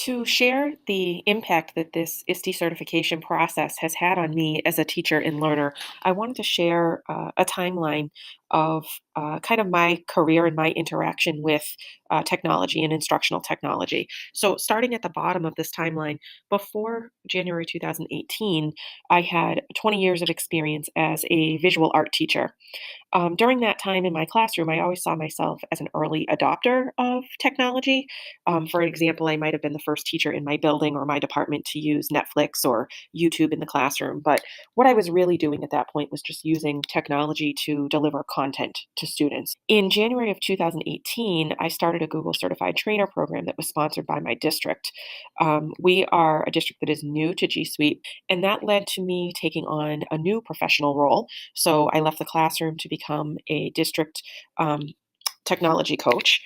To share the impact that this ISTE certification process has had on me as a teacher and learner, I wanted to share a timeline of kind of my career and my interaction with technology and instructional technology. So, starting at the bottom of this timeline, before January 2018, I had 20 years of experience as a visual art teacher. During that time in my classroom, I always saw myself as an early adopter of technology. For example, I might have been the first teacher in my building or my department to use Netflix or YouTube in the classroom. But what I was really doing at that point was just using technology to deliver content to students. In January of 2018, I started a Google Certified Trainer program that was sponsored by my district. We are a district that is new to G Suite, and that led to me taking on a new professional role. So I left the classroom to become a district technology coach.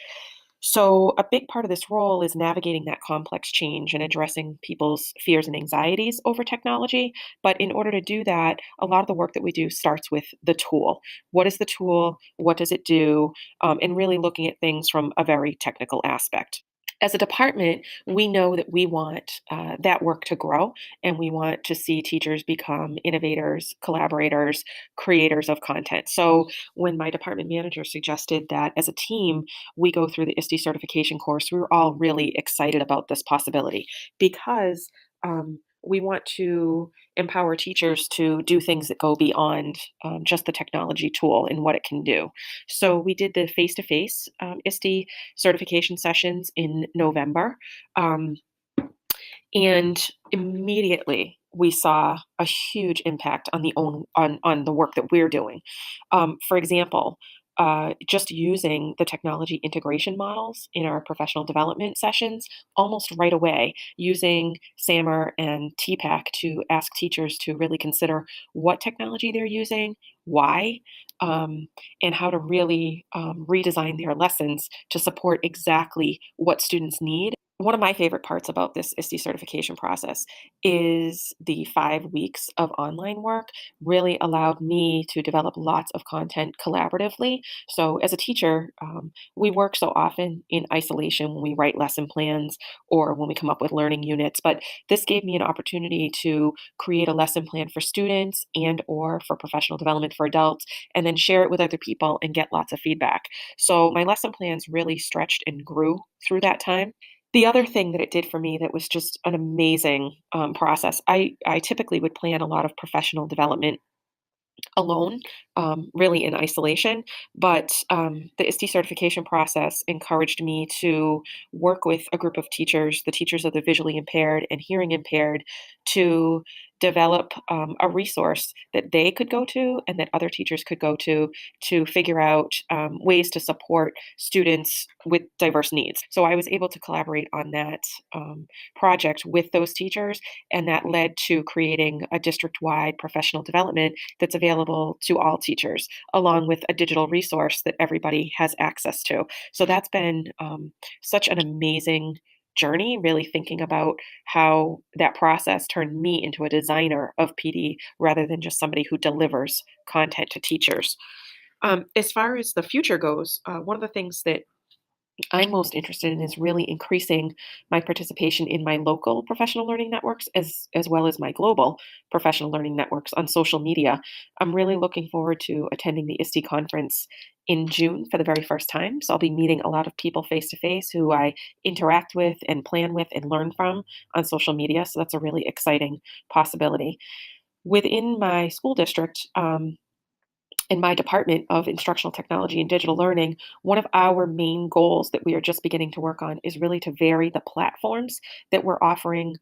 So, a big part of this role is navigating that complex change and addressing people's fears and anxieties over technology. But in order to do that, a lot of the work that we do starts with the tool. What is the tool? What does it do? And really looking at things from a very technical aspect. As a department, we know that we want that work to grow, and we want to see teachers become innovators, collaborators, creators of content. So, when my department manager suggested that as a team, we go through the ISTE certification course, we were all really excited about this possibility because we want to empower teachers to do things that go beyond just the technology tool and what it can do. So we did the face-to-face ISTE certification sessions in November, um, and immediately we saw a huge impact on the work that we're doing. For example, just using the technology integration models in our professional development sessions almost right away, using SAMR and TPAC to ask teachers to really consider what technology they're using, why, um, and how to really redesign their lessons to support exactly what students need. One of my favorite parts about this ISTE certification process is the 5 weeks of online work really allowed me to develop lots of content collaboratively. So, as a teacher, we work so often in isolation when we write lesson plans or when we come up with learning units. But this gave me an opportunity to create a lesson plan for students and or for professional development for adults, and then share it with other people and get lots of feedback. So, my lesson plans really stretched and grew through that time. The other thing that it did for me that was just an amazing, process, I typically would plan a lot of professional development alone, really in isolation. But the ISTE certification process encouraged me to work with a group of teachers, the teachers of the visually impaired and hearing impaired, to develop a resource that they could go to and that other teachers could go to figure out ways to support students with diverse needs. So I was able to collaborate on that project with those teachers, and that led to creating a district wide professional development that's available to all teachers, along with a digital resource that everybody has access to. So that's been such an amazing journey, really thinking about how that process turned me into a designer of PD rather than just somebody who delivers content to teachers. As far as the future goes, one of the things that I'm most interested in is really increasing my participation in my local professional learning networks as well as my global professional learning networks on social media. I'm really looking forward to attending the ISTE conference in June for the very first time. So I'll be meeting a lot of people face to face who I interact with and plan with and learn from on social media. So that's a really exciting possibility. Within my school district, in my department of instructional technology and digital learning, one of our main goals that we are just beginning to work on is really to vary the platforms that we're offering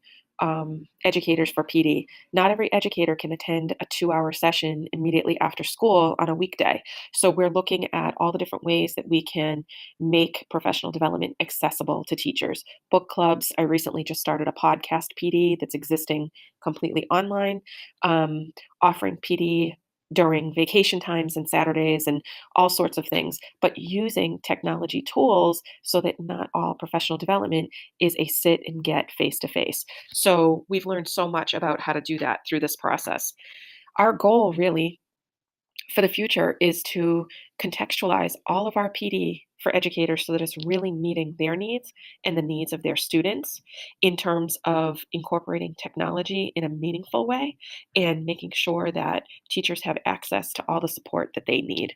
educators for PD. Not every educator can attend a 2 hour session immediately after school on a weekday. So we're looking at all the different ways that we can make professional development accessible to teachers. Book clubs. I recently just started a podcast PD that's existing completely online, um, offering PD during vacation times and Saturdays and all sorts of things, but using technology tools so that not all professional development is a sit and get face to face. So we've learned so much about how to do that through this process. Our goal really for the future is to contextualize all of our PD for educators so that it's really meeting their needs and the needs of their students in terms of incorporating technology in a meaningful way and making sure that teachers have access to all the support that they need.